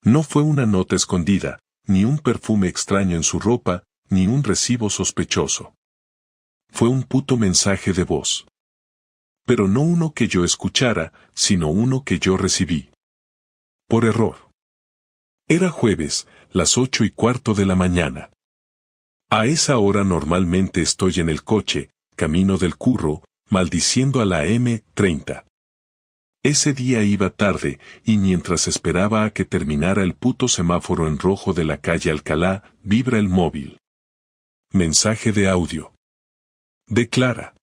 No fue una nota escondida, ni un perfume extraño en su ropa, ni un recibo sospechoso. Fue un puto mensaje de voz. Pero no uno que yo escuchara, sino uno que yo recibí. Por error. Era jueves, las 8:15 de la mañana. A esa hora normalmente estoy en el coche, camino del curro, maldiciendo a la M30. Ese día iba tarde, y mientras esperaba a que terminara el puto semáforo en rojo de la calle Alcalá, vibra el móvil. Mensaje de audio. De Clara.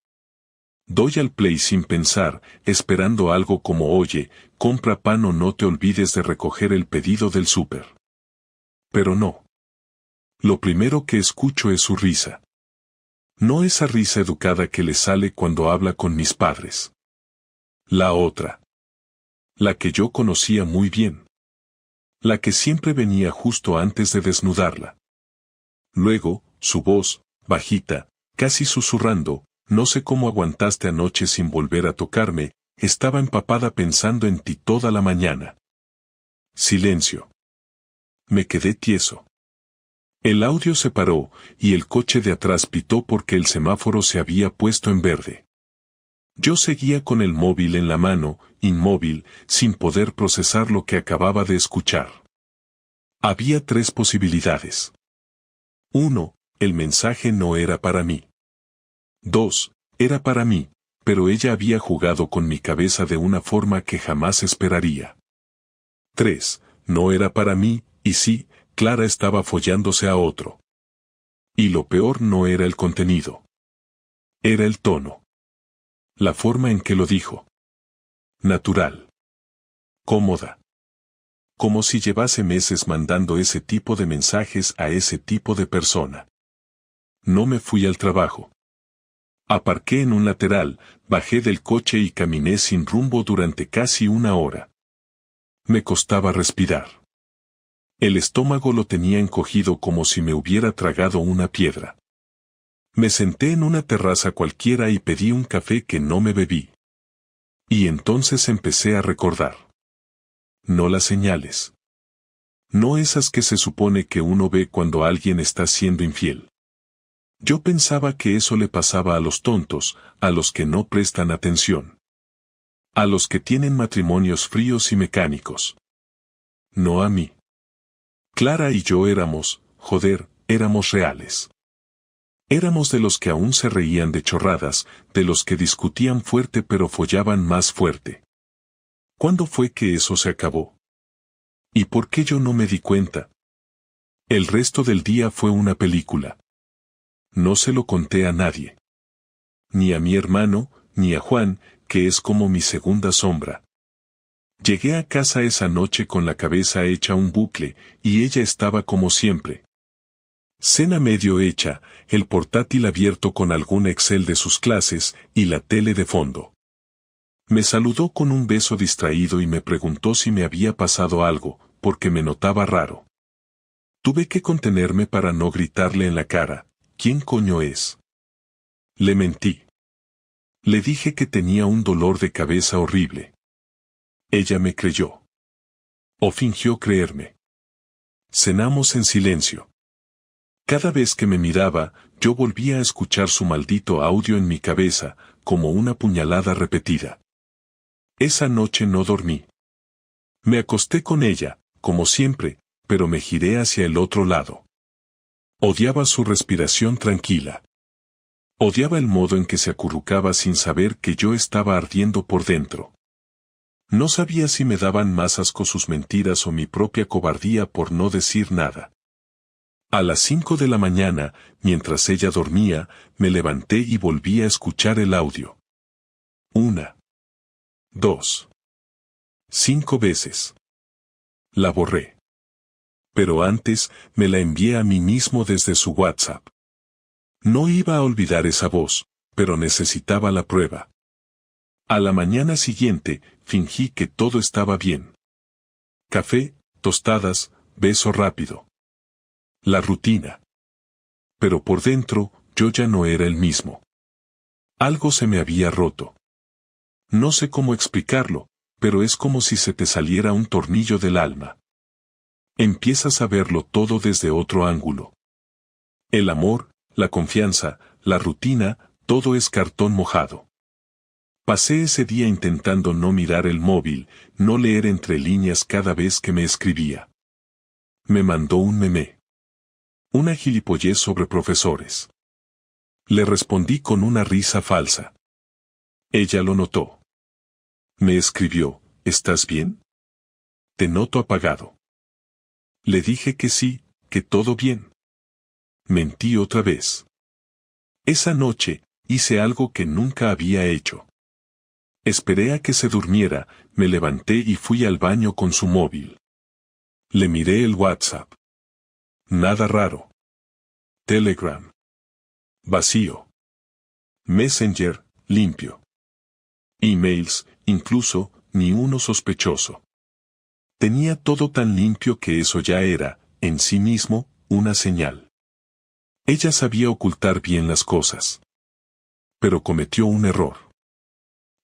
Doy al play sin pensar, esperando algo como oye, compra pan o no te olvides de recoger el pedido del súper. Pero no. Lo primero que escucho es su risa. No esa risa educada que le sale cuando habla con mis padres. La otra. La que yo conocía muy bien. La que siempre venía justo antes de desnudarla. Luego, su voz, bajita, casi susurrando, no sé cómo aguantaste anoche sin volver a tocarme, estaba empapada pensando en ti toda la mañana. Silencio. Me quedé tieso. El audio se paró, y el coche de atrás pitó porque el semáforo se había puesto en verde. Yo seguía con el móvil en la mano, inmóvil, sin poder procesar lo que acababa de escuchar. Había 3 posibilidades. 1. El mensaje no era para mí. 2. Era para mí, pero ella había jugado con mi cabeza de una forma que jamás esperaría. 3. No era para mí, y sí, Clara estaba follándose a otro. Y lo peor no era el contenido. Era el tono. La forma en que lo dijo. Natural. Cómoda. Como si llevase meses mandando ese tipo de mensajes a ese tipo de persona. No me fui al trabajo. Aparqué en un lateral, bajé del coche y caminé sin rumbo durante casi 1 hora. Me costaba respirar. El estómago lo tenía encogido como si me hubiera tragado una piedra. Me senté en una terraza cualquiera y pedí un café que no me bebí. Y entonces empecé a recordar. No las señales. No esas que se supone que uno ve cuando alguien está siendo infiel. Yo pensaba que eso le pasaba a los tontos, a los que no prestan atención. A los que tienen matrimonios fríos y mecánicos. No a mí. Clara y yo éramos, éramos reales. Éramos de los que aún se reían de chorradas, de los que discutían fuerte pero follaban más fuerte. ¿Cuándo fue que eso se acabó? ¿Y por qué yo no me di cuenta? El resto del día fue una película. No se lo conté a nadie. Ni a mi hermano, ni a Juan, que es como mi segunda sombra. Llegué a casa esa noche con la cabeza hecha un bucle, y ella estaba como siempre. Cena medio hecha, el portátil abierto con algún Excel de sus clases, y la tele de fondo. Me saludó con un beso distraído y me preguntó si me había pasado algo, porque me notaba raro. Tuve que contenerme para no gritarle en la cara, ¿quién coño es? Le mentí. Le dije que tenía un dolor de cabeza horrible. Ella me creyó. O fingió creerme. Cenamos en silencio. Cada vez que me miraba, yo volvía a escuchar su maldito audio en mi cabeza, como una puñalada repetida. Esa noche no dormí. Me acosté con ella, como siempre, pero me giré hacia el otro lado. Odiaba su respiración tranquila. Odiaba el modo en que se acurrucaba sin saber que yo estaba ardiendo por dentro. No sabía si me daban más asco sus mentiras o mi propia cobardía por no decir nada. A las 5 de la mañana, mientras ella dormía, me levanté y volví a escuchar el audio. 1, 2, 5 veces. La borré. Pero antes, me la envié a mí mismo desde su WhatsApp. No iba a olvidar esa voz, pero necesitaba la prueba. A la mañana siguiente, fingí que todo estaba bien. Café, tostadas, beso rápido. La rutina. Pero por dentro, yo ya no era el mismo. Algo se me había roto. No sé cómo explicarlo, pero es como si se te saliera un tornillo del alma. Empiezas a verlo todo desde otro ángulo. El amor, la confianza, la rutina, todo es cartón mojado. Pasé ese día intentando no mirar el móvil, no leer entre líneas cada vez que me escribía. Me mandó un meme. Una gilipollez sobre profesores. Le respondí con una risa falsa. Ella lo notó. Me escribió, ¿estás bien? Te noto apagado. Le dije que sí, que todo bien. Mentí otra vez. Esa noche, hice algo que nunca había hecho. Esperé a que se durmiera, me levanté y fui al baño con su móvil. Le miré el WhatsApp. Nada raro. Telegram. Vacío. Messenger, limpio. Emails, incluso, ni uno sospechoso. Tenía todo tan limpio que eso ya era, en sí mismo, una señal. Ella sabía ocultar bien las cosas. Pero cometió un error.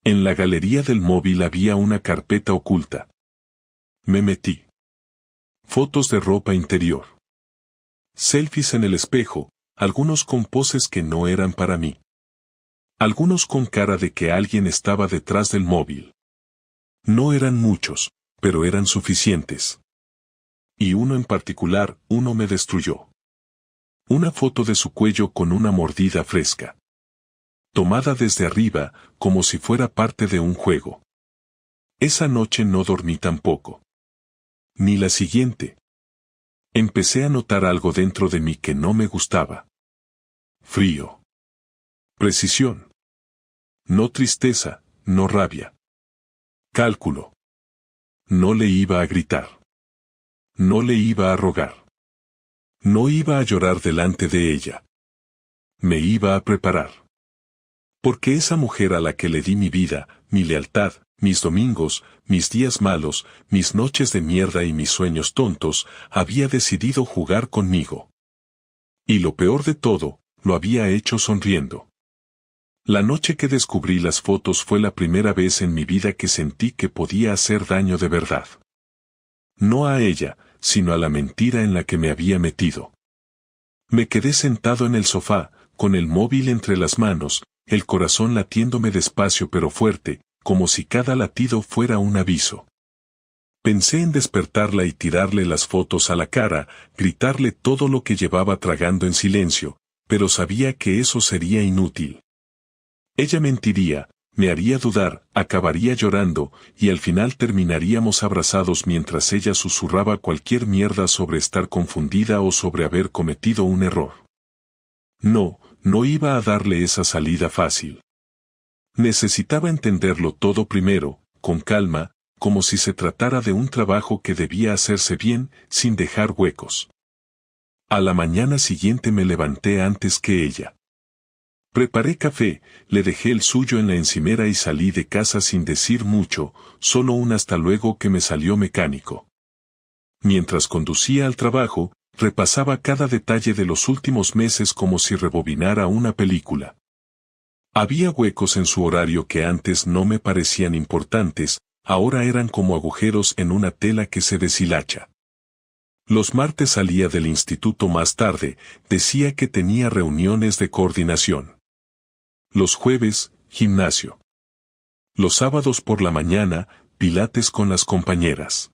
En la galería del móvil había una carpeta oculta. Me metí. Fotos de ropa interior. Selfies en el espejo, algunos con poses que no eran para mí. Algunos con cara de que alguien estaba detrás del móvil. No eran muchos, pero eran suficientes. Y uno en particular, uno me destruyó. Una foto de su cuello con una mordida fresca. Tomada desde arriba, como si fuera parte de un juego. Esa noche no dormí tampoco. Ni la siguiente. Empecé a notar algo dentro de mí que no me gustaba. Frío. Precisión. No tristeza, no rabia. Cálculo. No le iba a gritar. No le iba a rogar. No iba a llorar delante de ella. Me iba a preparar. Porque esa mujer a la que le di mi vida, mi lealtad, mis domingos, mis días malos, mis noches de mierda y mis sueños tontos, había decidido jugar conmigo. Y lo peor de todo, lo había hecho sonriendo. La noche que descubrí las fotos fue la primera vez en mi vida que sentí que podía hacer daño de verdad. No a ella, sino a la mentira en la que me había metido. Me quedé sentado en el sofá, con el móvil entre las manos, el corazón latiéndome despacio pero fuerte, como si cada latido fuera un aviso. Pensé en despertarla y tirarle las fotos a la cara, gritarle todo lo que llevaba tragando en silencio, pero sabía que eso sería inútil. Ella mentiría, me haría dudar, acabaría llorando, y al final terminaríamos abrazados mientras ella susurraba cualquier mierda sobre estar confundida o sobre haber cometido un error. No iba a darle esa salida fácil. Necesitaba entenderlo todo primero, con calma, como si se tratara de un trabajo que debía hacerse bien, sin dejar huecos. A la mañana siguiente me levanté antes que ella. Preparé café, le dejé el suyo en la encimera y salí de casa sin decir mucho, solo un hasta luego que me salió mecánico. Mientras conducía al trabajo, repasaba cada detalle de los últimos meses como si rebobinara una película. Había huecos en su horario que antes no me parecían importantes, ahora eran como agujeros en una tela que se deshilacha. Los martes salía del instituto más tarde, decía que tenía reuniones de coordinación. Los jueves, gimnasio. Los sábados por la mañana, pilates con las compañeras.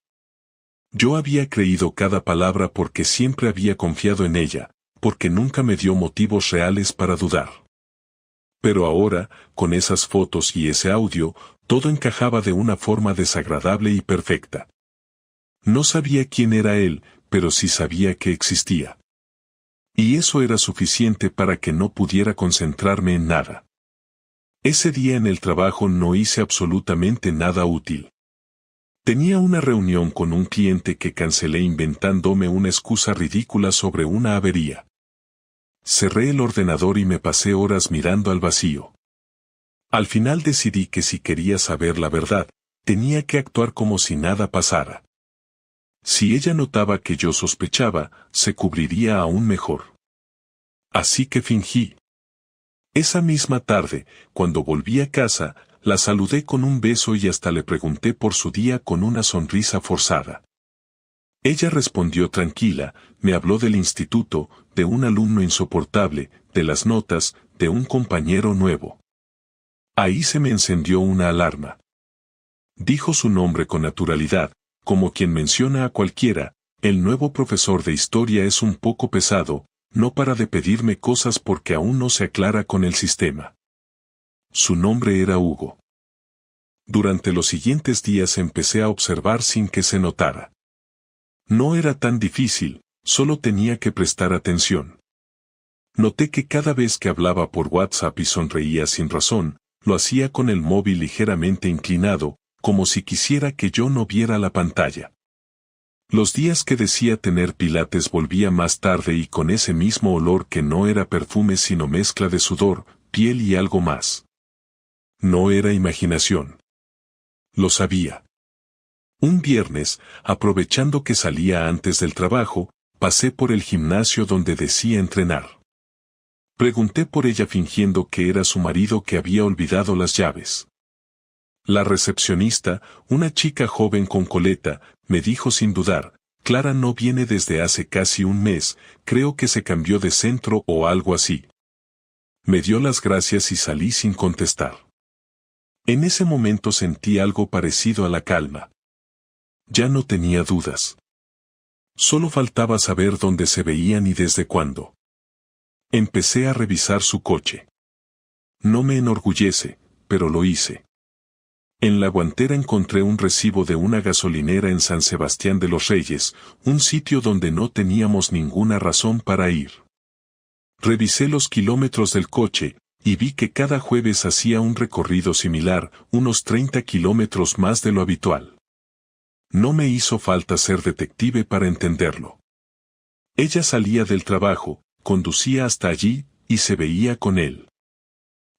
Yo había creído cada palabra porque siempre había confiado en ella, porque nunca me dio motivos reales para dudar. Pero ahora, con esas fotos y ese audio, todo encajaba de una forma desagradable y perfecta. No sabía quién era él, pero sí sabía que existía. Y eso era suficiente para que no pudiera concentrarme en nada. Ese día en el trabajo no hice absolutamente nada útil. Tenía una reunión con un cliente que cancelé inventándome una excusa ridícula sobre una avería. Cerré el ordenador y me pasé horas mirando al vacío. Al final decidí que si quería saber la verdad, tenía que actuar como si nada pasara. Si ella notaba que yo sospechaba, se cubriría aún mejor. Así que fingí. Esa misma tarde, cuando volví a casa, la saludé con un beso y hasta le pregunté por su día con una sonrisa forzada. Ella respondió tranquila, me habló del instituto, de un alumno insoportable, de las notas, de un compañero nuevo. Ahí se me encendió una alarma. Dijo su nombre con naturalidad, como quien menciona a cualquiera. El nuevo profesor de historia es un poco pesado, no para de pedirme cosas porque aún no se aclara con el sistema. Su nombre era Hugo. Durante los siguientes días empecé a observar sin que se notara. No era tan difícil, solo tenía que prestar atención. Noté que cada vez que hablaba por WhatsApp y sonreía sin razón, lo hacía con el móvil ligeramente inclinado, como si quisiera que yo no viera la pantalla. Los días que decía tener pilates volvía más tarde y con ese mismo olor que no era perfume sino mezcla de sudor, piel y algo más. No era imaginación. Lo sabía. Un viernes, aprovechando que salía antes del trabajo, pasé por el gimnasio donde decía entrenar. Pregunté por ella fingiendo que era su marido que había olvidado las llaves. La recepcionista, una chica joven con coleta, me dijo sin dudar, Clara no viene desde hace casi un mes, creo que se cambió de centro o algo así. Me dio las gracias y salí sin contestar. En ese momento sentí algo parecido a la calma. Ya no tenía dudas. Solo faltaba saber dónde se veían y desde cuándo. Empecé a revisar su coche. No me enorgullece, pero lo hice. En la guantera encontré un recibo de una gasolinera en San Sebastián de los Reyes, un sitio donde no teníamos ninguna razón para ir. Revisé los kilómetros del coche, y vi que cada jueves hacía un recorrido similar, unos 30 kilómetros más de lo habitual. No me hizo falta ser detective para entenderlo. Ella salía del trabajo, conducía hasta allí, y se veía con él.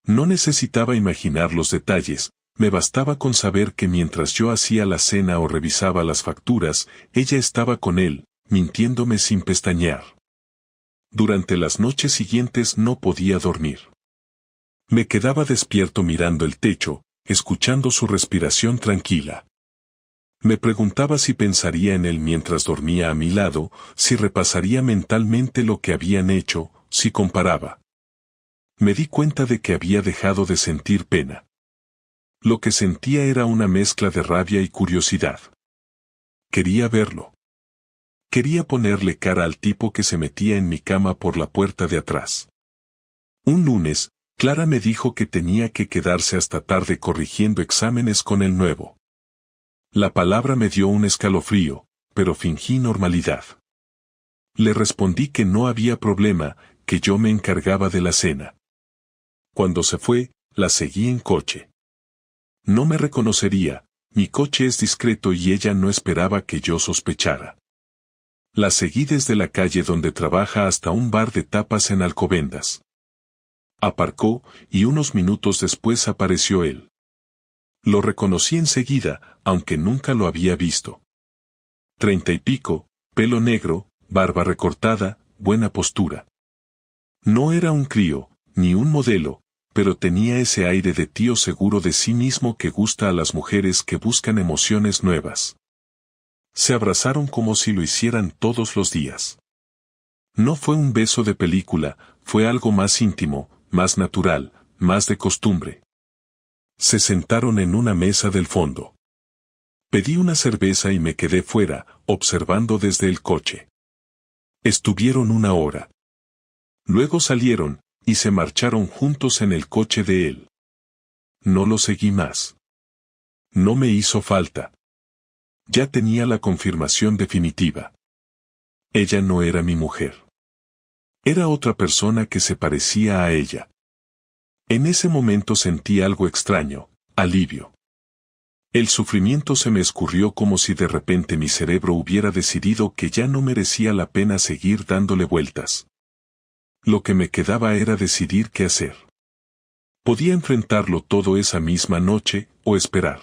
No necesitaba imaginar los detalles, me bastaba con saber que mientras yo hacía la cena o revisaba las facturas, ella estaba con él, mintiéndome sin pestañear. Durante las noches siguientes no podía dormir. Me quedaba despierto mirando el techo, escuchando su respiración tranquila. Me preguntaba si pensaría en él mientras dormía a mi lado, si repasaría mentalmente lo que habían hecho, si comparaba. Me di cuenta de que había dejado de sentir pena. Lo que sentía era una mezcla de rabia y curiosidad. Quería verlo. Quería ponerle cara al tipo que se metía en mi cama por la puerta de atrás. Un lunes, Clara me dijo que tenía que quedarse hasta tarde corrigiendo exámenes con el nuevo. La palabra me dio un escalofrío, pero fingí normalidad. Le respondí que no había problema, que yo me encargaba de la cena. Cuando se fue, la seguí en coche. No me reconocería, mi coche es discreto y ella no esperaba que yo sospechara. La seguí desde la calle donde trabaja hasta un bar de tapas en Alcobendas. Aparcó, y unos minutos después apareció él. Lo reconocí enseguida, aunque nunca lo había visto. 30 y pico, pelo negro, barba recortada, buena postura. No era un crío, ni un modelo, pero tenía ese aire de tío seguro de sí mismo que gusta a las mujeres que buscan emociones nuevas. Se abrazaron como si lo hicieran todos los días. No fue un beso de película, fue algo más íntimo, más natural, más de costumbre. Se sentaron en una mesa del fondo. Pedí una cerveza y me quedé fuera, observando desde el coche. Estuvieron una hora. Luego salieron, y se marcharon juntos en el coche de él. No lo seguí más. No me hizo falta. Ya tenía la confirmación definitiva. Ella no era mi mujer. Era otra persona que se parecía a ella. En ese momento sentí algo extraño, alivio. El sufrimiento se me escurrió como si de repente mi cerebro hubiera decidido que ya no merecía la pena seguir dándole vueltas. Lo que me quedaba era decidir qué hacer. Podía enfrentarlo todo esa misma noche, o esperar.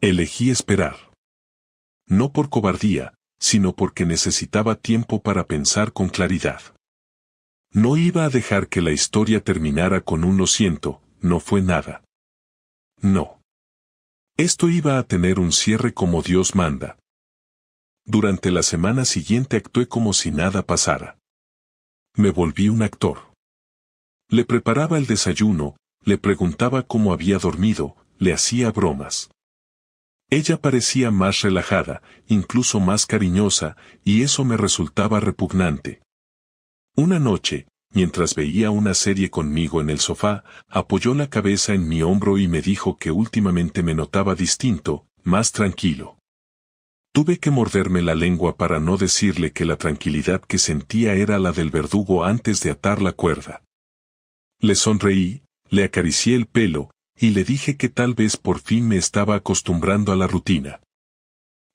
Elegí esperar. No por cobardía, sino porque necesitaba tiempo para pensar con claridad. No iba a dejar que la historia terminara con un lo siento, no fue nada. No. Esto iba a tener un cierre como Dios manda. Durante la semana siguiente actué como si nada pasara. Me volví un actor. Le preparaba el desayuno, le preguntaba cómo había dormido, le hacía bromas. Ella parecía más relajada, incluso más cariñosa, y eso me resultaba repugnante. Una noche, mientras veía una serie conmigo en el sofá, apoyó la cabeza en mi hombro y me dijo que últimamente me notaba distinto, más tranquilo. Tuve que morderme la lengua para no decirle que la tranquilidad que sentía era la del verdugo antes de atar la cuerda. Le sonreí, le acaricié el pelo, y le dije que tal vez por fin me estaba acostumbrando a la rutina.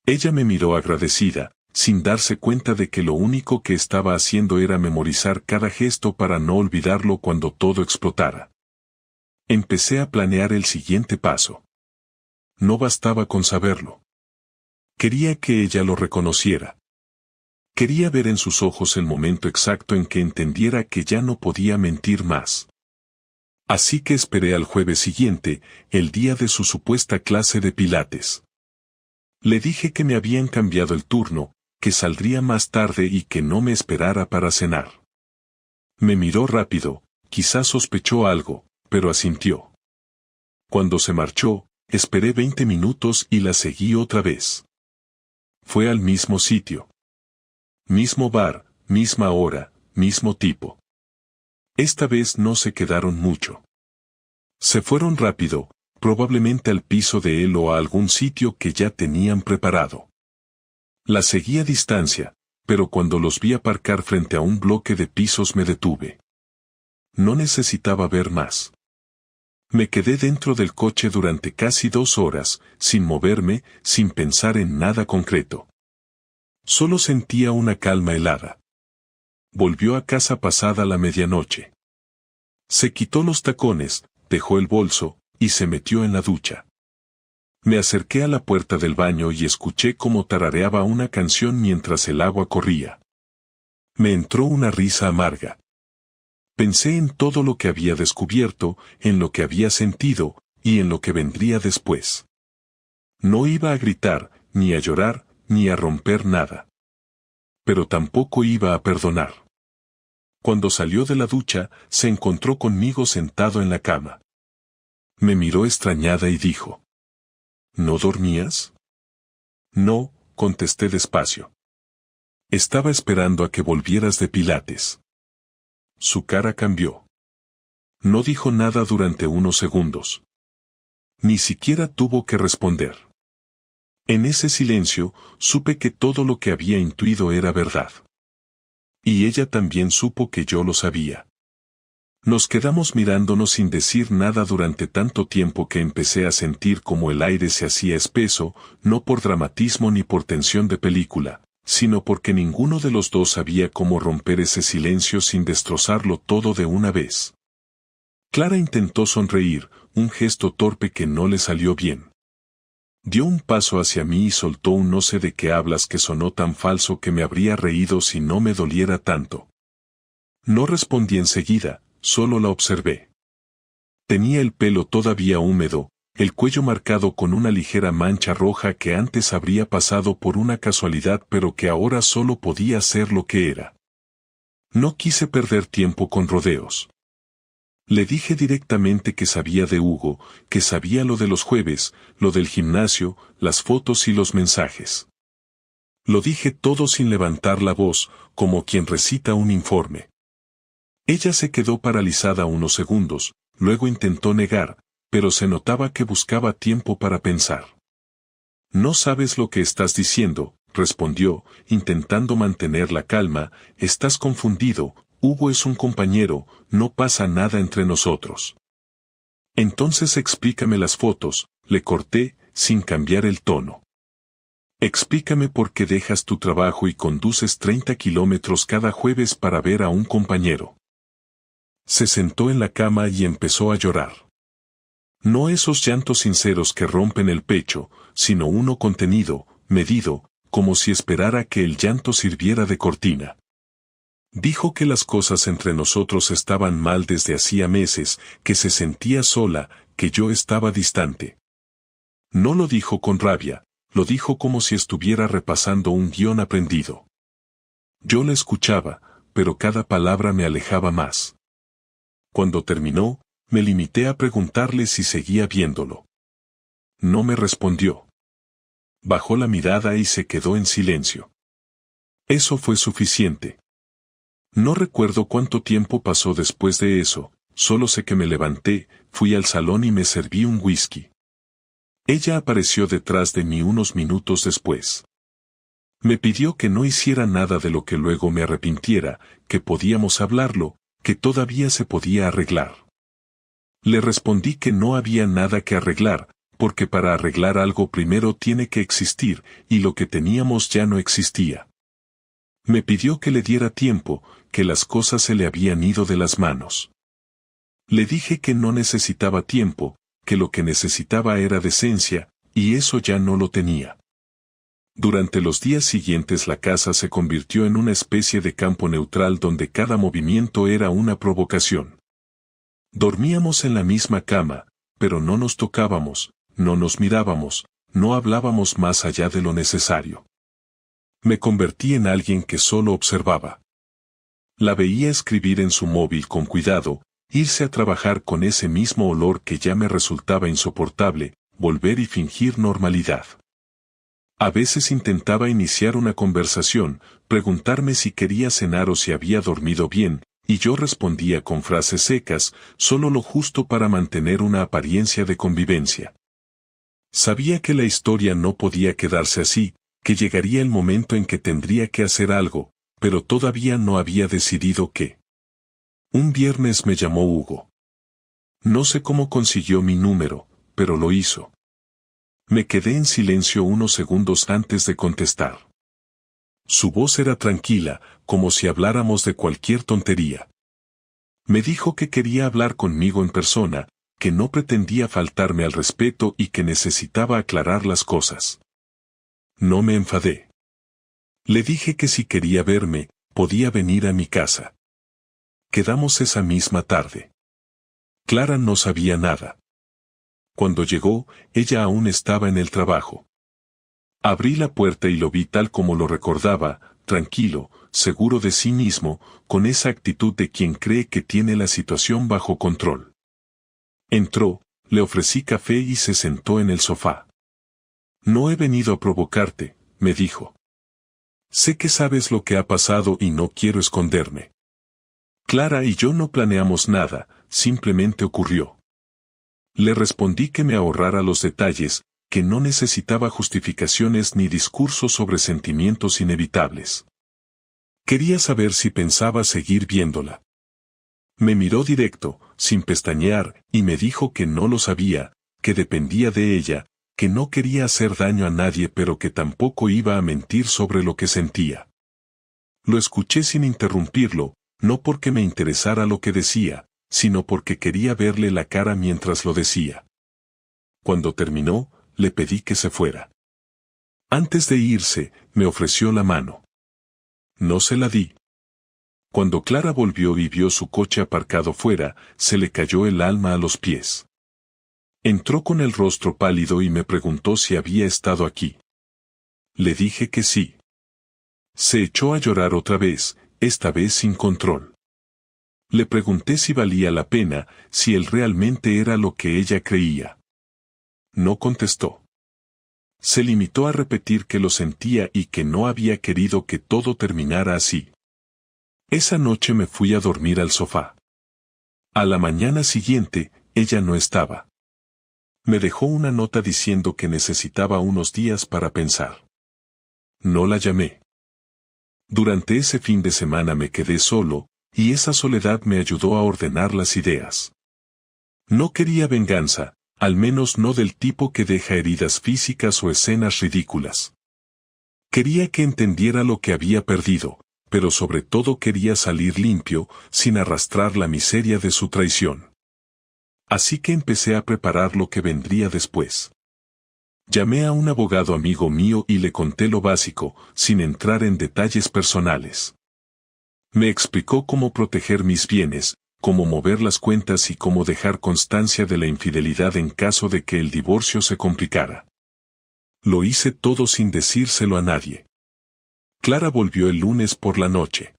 Ella me miró agradecida, sin darse cuenta de que lo único que estaba haciendo era memorizar cada gesto para no olvidarlo cuando todo explotara. Empecé a planear el siguiente paso. No bastaba con saberlo. Quería que ella lo reconociera. Quería ver en sus ojos el momento exacto en que entendiera que ya no podía mentir más. Así que esperé al jueves siguiente, el día de su supuesta clase de pilates. Le dije que me habían cambiado el turno, que saldría más tarde y que no me esperara para cenar. Me miró rápido, quizás sospechó algo, pero asintió. Cuando se marchó, esperé 20 minutos y la seguí otra vez. Fue al mismo sitio. Mismo bar, misma hora, mismo tipo. Esta vez no se quedaron mucho. Se fueron rápido, probablemente al piso de él o a algún sitio que ya tenían preparado. La seguí a distancia, pero cuando los vi aparcar frente a un bloque de pisos me detuve. No necesitaba ver más. Me quedé dentro del coche durante casi 2 horas, sin moverme, sin pensar en nada concreto. Solo sentía una calma helada. Volvió a casa pasada la medianoche. Se quitó los tacones, dejó el bolso, y se metió en la ducha. Me acerqué a la puerta del baño y escuché cómo tarareaba una canción mientras el agua corría. Me entró una risa amarga. Pensé en todo lo que había descubierto, en lo que había sentido, y en lo que vendría después. No iba a gritar, ni a llorar, ni a romper nada. Pero tampoco iba a perdonar. Cuando salió de la ducha, se encontró conmigo sentado en la cama. Me miró extrañada y dijo: ¿No dormías? No, contesté despacio. Estaba esperando a que volvieras de pilates. Su cara cambió. No dijo nada durante unos segundos. Ni siquiera tuvo que responder. En ese silencio, supe que todo lo que había intuido era verdad. Y ella también supo que yo lo sabía. Nos quedamos mirándonos sin decir nada durante tanto tiempo que empecé a sentir como el aire se hacía espeso, no por dramatismo ni por tensión de película, sino porque ninguno de los dos sabía cómo romper ese silencio sin destrozarlo todo de una vez. Clara intentó sonreír, un gesto torpe que no le salió bien. Dio un paso hacia mí y soltó un no sé de qué hablas que sonó tan falso que me habría reído si no me doliera tanto. No respondí enseguida, solo la observé. Tenía el pelo todavía húmedo, el cuello marcado con una ligera mancha roja que antes habría pasado por una casualidad pero que ahora solo podía ser lo que era. No quise perder tiempo con rodeos. Le dije directamente que sabía de Hugo, que sabía lo de los jueves, lo del gimnasio, las fotos y los mensajes. Lo dije todo sin levantar la voz, como quien recita un informe. Ella se quedó paralizada unos segundos, luego intentó negar, pero se notaba que buscaba tiempo para pensar. No sabes lo que estás diciendo, respondió, intentando mantener la calma, estás confundido, Hugo es un compañero, no pasa nada entre nosotros. Entonces explícame las fotos, le corté, sin cambiar el tono. Explícame por qué dejas tu trabajo y conduces 30 kilómetros cada jueves para ver a un compañero. Se sentó en la cama y empezó a llorar. No esos llantos sinceros que rompen el pecho, sino uno contenido, medido, como si esperara que el llanto sirviera de cortina. Dijo que las cosas entre nosotros estaban mal desde hacía meses, que se sentía sola, que yo estaba distante. No lo dijo con rabia, lo dijo como si estuviera repasando un guión aprendido. Yo la escuchaba, pero cada palabra me alejaba más. Cuando terminó, me limité a preguntarle si seguía viéndolo. No me respondió. Bajó la mirada y se quedó en silencio. Eso fue suficiente. No recuerdo cuánto tiempo pasó después de eso, solo sé que me levanté, fui al salón y me serví un whisky. Ella apareció detrás de mí unos minutos después. Me pidió que no hiciera nada de lo que luego me arrepintiera, que podíamos hablarlo, que todavía se podía arreglar. Le respondí que no había nada que arreglar, porque para arreglar algo primero tiene que existir, y lo que teníamos ya no existía. Me pidió que le diera tiempo, que las cosas se le habían ido de las manos. Le dije que no necesitaba tiempo, que lo que necesitaba era decencia, y eso ya no lo tenía. Durante los días siguientes la casa se convirtió en una especie de campo neutral donde cada movimiento era una provocación. Dormíamos en la misma cama, pero no nos tocábamos, no nos mirábamos, no hablábamos más allá de lo necesario. Me convertí en alguien que solo observaba. La veía escribir en su móvil con cuidado, irse a trabajar con ese mismo olor que ya me resultaba insoportable, volver y fingir normalidad. A veces intentaba iniciar una conversación, preguntarme si quería cenar o si había dormido bien, y yo respondía con frases secas, solo lo justo para mantener una apariencia de convivencia. Sabía que la historia no podía quedarse así, que llegaría el momento en que tendría que hacer algo, pero todavía no había decidido qué. Un viernes me llamó Hugo. No sé cómo consiguió mi número, pero lo hizo. Me quedé en silencio unos segundos antes de contestar. Su voz era tranquila, como si habláramos de cualquier tontería. Me dijo que quería hablar conmigo en persona, que no pretendía faltarme al respeto y que necesitaba aclarar las cosas. No me enfadé. Le dije que si quería verme, podía venir a mi casa. Quedamos esa misma tarde. Clara no sabía nada. Cuando llegó, ella aún estaba en el trabajo. Abrí la puerta y lo vi tal como lo recordaba, tranquilo, seguro de sí mismo, con esa actitud de quien cree que tiene la situación bajo control. Entró, le ofrecí café y se sentó en el sofá. No he venido a provocarte, me dijo. Sé que sabes lo que ha pasado y no quiero esconderme. Clara y yo no planeamos nada, simplemente ocurrió. Le respondí que me ahorrara los detalles, que no necesitaba justificaciones ni discursos sobre sentimientos inevitables. Quería saber si pensaba seguir viéndola. Me miró directo, sin pestañear, y me dijo que no lo sabía, que dependía de ella, que no quería hacer daño a nadie pero que tampoco iba a mentir sobre lo que sentía. Lo escuché sin interrumpirlo, no porque me interesara lo que decía, sino porque quería verle la cara mientras lo decía. Cuando terminó, le pedí que se fuera. Antes de irse, me ofreció la mano. No se la di. Cuando Clara volvió y vio su coche aparcado fuera, se le cayó el alma a los pies. Entró con el rostro pálido y me preguntó si había estado aquí. Le dije que sí. Se echó a llorar otra vez, esta vez sin control. Le pregunté si valía la pena, si él realmente era lo que ella creía. No contestó. Se limitó a repetir que lo sentía y que no había querido que todo terminara así. Esa noche me fui a dormir al sofá. A la mañana siguiente, ella no estaba. Me dejó una nota diciendo que necesitaba unos días para pensar. No la llamé. Durante ese fin de semana me quedé solo, y esa soledad me ayudó a ordenar las ideas. No quería venganza, al menos no del tipo que deja heridas físicas o escenas ridículas. Quería que entendiera lo que había perdido, pero sobre todo quería salir limpio, sin arrastrar la miseria de su traición. Así que empecé a preparar lo que vendría después. Llamé a un abogado amigo mío y le conté lo básico, sin entrar en detalles personales. Me explicó cómo proteger mis bienes, cómo mover las cuentas y cómo dejar constancia de la infidelidad en caso de que el divorcio se complicara. Lo hice todo sin decírselo a nadie. Clara volvió el lunes por la noche.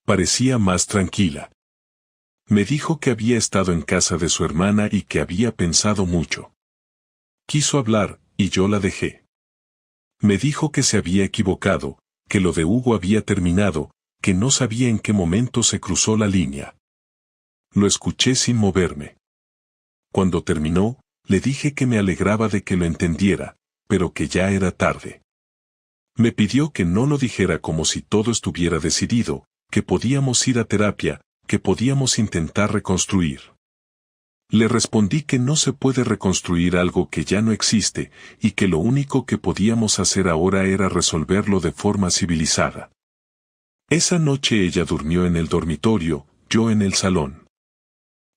Parecía más tranquila. Me dijo que había estado en casa de su hermana y que había pensado mucho. Quiso hablar, y yo la dejé. Me dijo que se había equivocado, que lo de Hugo había terminado, que no sabía en qué momento se cruzó la línea. Lo escuché sin moverme. Cuando terminó, le dije que me alegraba de que lo entendiera, pero que ya era tarde. Me pidió que no lo dijera como si todo estuviera decidido, que podíamos ir a terapia, que podíamos intentar reconstruir. Le respondí que no se puede reconstruir algo que ya no existe, y que lo único que podíamos hacer ahora era resolverlo de forma civilizada. Esa noche ella durmió en el dormitorio, yo en el salón.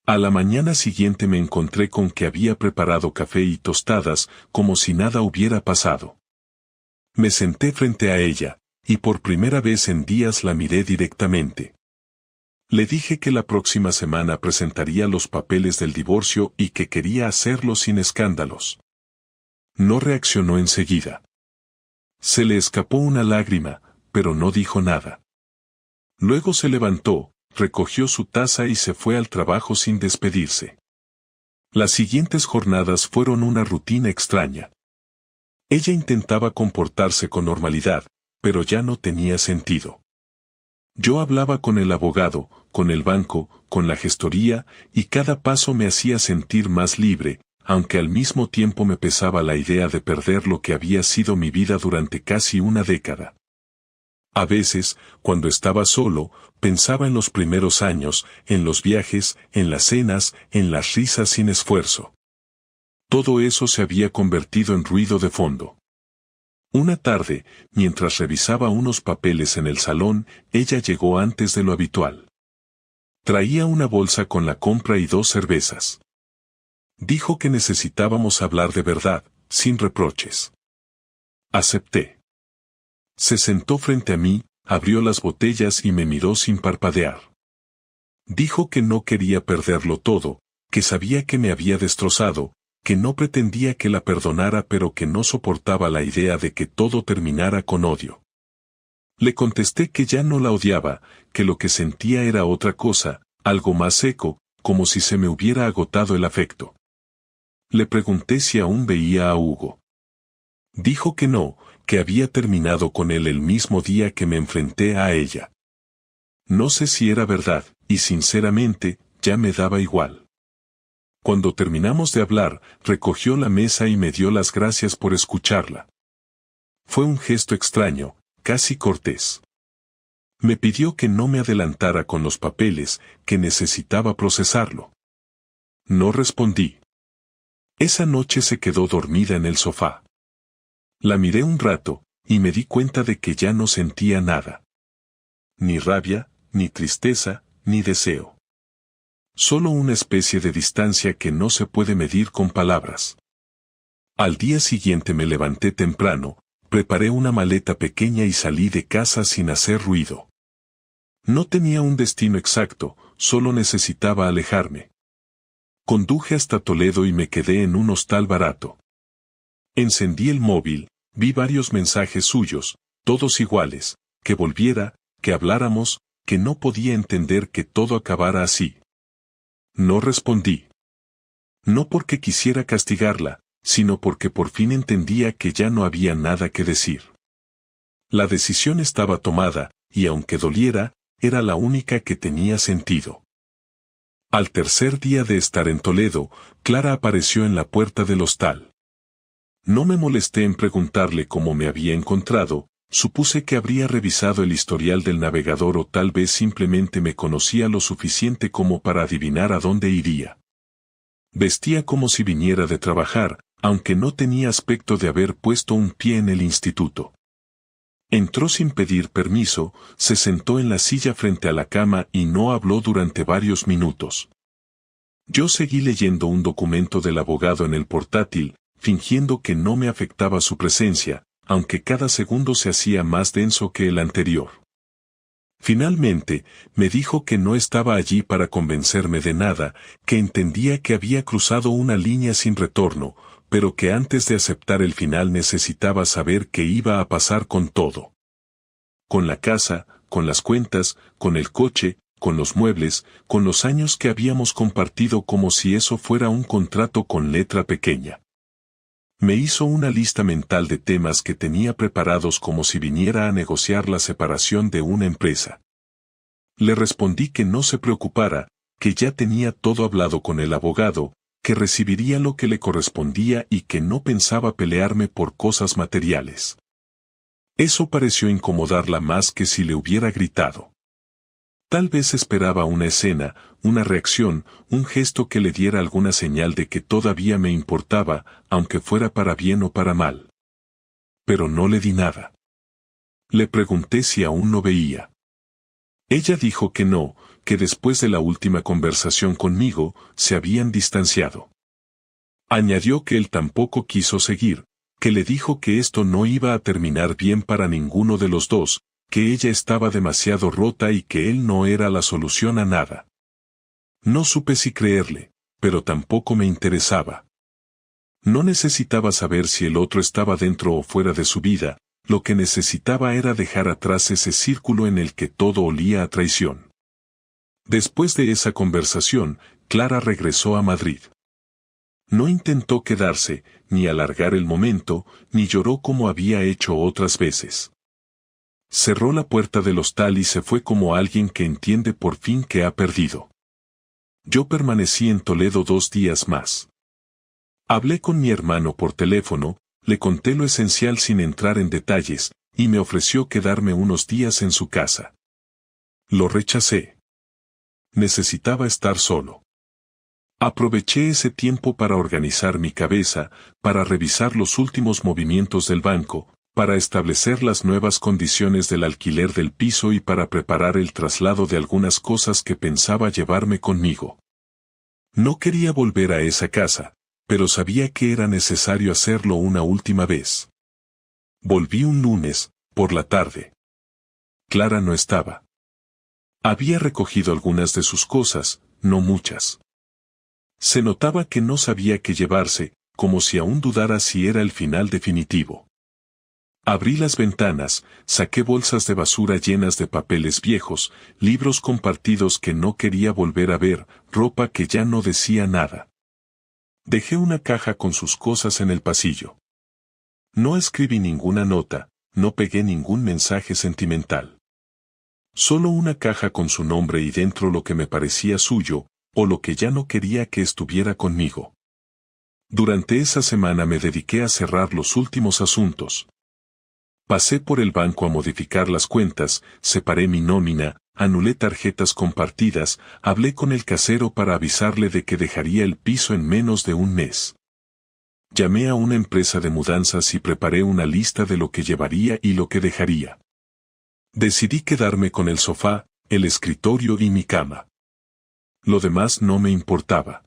A la mañana siguiente me encontré con que había preparado café y tostadas, como si nada hubiera pasado. Me senté frente a ella, y por primera vez en días la miré directamente. Le dije que la próxima semana presentaría los papeles del divorcio y que quería hacerlo sin escándalos. No reaccionó enseguida. Se le escapó una lágrima, pero no dijo nada. Luego se levantó, recogió su taza y se fue al trabajo sin despedirse. Las siguientes jornadas fueron una rutina extraña. Ella intentaba comportarse con normalidad, pero ya no tenía sentido. Yo hablaba con el abogado, con el banco, con la gestoría, y cada paso me hacía sentir más libre, aunque al mismo tiempo me pesaba la idea de perder lo que había sido mi vida durante casi una década. A veces, cuando estaba solo, pensaba en los primeros años, en los viajes, en las cenas, en las risas sin esfuerzo. Todo eso se había convertido en ruido de fondo. Una tarde, mientras revisaba unos papeles en el salón, ella llegó antes de lo habitual. Traía una bolsa con la compra y 2 cervezas. Dijo que necesitábamos hablar de verdad, sin reproches. Acepté. Se sentó frente a mí, abrió las botellas y me miró sin parpadear. Dijo que no quería perderlo todo, que sabía que me había destrozado, que no pretendía que la perdonara pero que no soportaba la idea de que todo terminara con odio. Le contesté que ya no la odiaba, que lo que sentía era otra cosa, algo más seco, como si se me hubiera agotado el afecto. Le pregunté si aún veía a Hugo. Dijo que no, que había terminado con él el mismo día que me enfrenté a ella. No sé si era verdad, y sinceramente, ya me daba igual. Cuando terminamos de hablar, recogió la mesa y me dio las gracias por escucharla. Fue un gesto extraño, casi cortés. Me pidió que no me adelantara con los papeles, que necesitaba procesarlo. No respondí. Esa noche se quedó dormida en el sofá. La miré un rato, y me di cuenta de que ya no sentía nada. Ni rabia, ni tristeza, ni deseo. Solo una especie de distancia que no se puede medir con palabras. Al día siguiente me levanté temprano, preparé una maleta pequeña y salí de casa sin hacer ruido. No tenía un destino exacto, solo necesitaba alejarme. Conduje hasta Toledo y me quedé en un hostal barato. Encendí el móvil, vi varios mensajes suyos, todos iguales, que volviera, que habláramos, que no podía entender que todo acabara así. No respondí. No porque quisiera castigarla, sino porque por fin entendía que ya no había nada que decir. La decisión estaba tomada, y aunque doliera, era la única que tenía sentido. Al tercer día de estar en Toledo, Clara apareció en la puerta del hostal. No me molesté en preguntarle cómo me había encontrado, supuse que habría revisado el historial del navegador o tal vez simplemente me conocía lo suficiente como para adivinar a dónde iría. Vestía como si viniera de trabajar, aunque no tenía aspecto de haber puesto un pie en el instituto. Entró sin pedir permiso, se sentó en la silla frente a la cama y no habló durante varios minutos. Yo seguí leyendo un documento del abogado en el portátil, fingiendo que no me afectaba su presencia, aunque cada segundo se hacía más denso que el anterior. Finalmente, me dijo que no estaba allí para convencerme de nada, que entendía que había cruzado una línea sin retorno, pero que antes de aceptar el final necesitaba saber qué iba a pasar con todo. Con la casa, con las cuentas, con el coche, con los muebles, con los años que habíamos compartido, como si eso fuera un contrato con letra pequeña. Me hizo una lista mental de temas que tenía preparados como si viniera a negociar la separación de una empresa. Le respondí que no se preocupara, que ya tenía todo hablado con el abogado, que recibiría lo que le correspondía y que no pensaba pelearme por cosas materiales. Eso pareció incomodarla más que si le hubiera gritado. Tal vez esperaba una escena, una reacción, un gesto que le diera alguna señal de que todavía me importaba, aunque fuera para bien o para mal. Pero no le di nada. Le pregunté si aún no veía. Ella dijo que no, que después de la última conversación conmigo, se habían distanciado. Añadió que él tampoco quiso seguir, que le dijo que esto no iba a terminar bien para ninguno de los dos, que ella estaba demasiado rota y que él no era la solución a nada. No supe si creerle, pero tampoco me interesaba. No necesitaba saber si el otro estaba dentro o fuera de su vida, lo que necesitaba era dejar atrás ese círculo en el que todo olía a traición. Después de esa conversación, Clara regresó a Madrid. No intentó quedarse, ni alargar el momento, ni lloró como había hecho otras veces. Cerró la puerta del hostal y se fue como alguien que entiende por fin que ha perdido. Yo permanecí en Toledo 2 días más. Hablé con mi hermano por teléfono, le conté lo esencial sin entrar en detalles, y me ofreció quedarme unos días en su casa. Lo rechacé. Necesitaba estar solo. Aproveché ese tiempo para organizar mi cabeza, para revisar los últimos movimientos del banco, para establecer las nuevas condiciones del alquiler del piso y para preparar el traslado de algunas cosas que pensaba llevarme conmigo. No quería volver a esa casa, pero sabía que era necesario hacerlo una última vez. Volví un lunes, por la tarde. Clara no estaba. Había recogido algunas de sus cosas, no muchas. Se notaba que no sabía qué llevarse, como si aún dudara si era el final definitivo. Abrí las ventanas, saqué bolsas de basura llenas de papeles viejos, libros compartidos que no quería volver a ver, ropa que ya no decía nada. Dejé una caja con sus cosas en el pasillo. No escribí ninguna nota, no pegué ningún mensaje sentimental. Solo una caja con su nombre y dentro lo que me parecía suyo, o lo que ya no quería que estuviera conmigo. Durante esa semana me dediqué a cerrar los últimos asuntos. Pasé por el banco a modificar las cuentas, separé mi nómina, anulé tarjetas compartidas, hablé con el casero para avisarle de que dejaría el piso en menos de un mes. Llamé a una empresa de mudanzas y preparé una lista de lo que llevaría y lo que dejaría. Decidí quedarme con el sofá, el escritorio y mi cama. Lo demás no me importaba.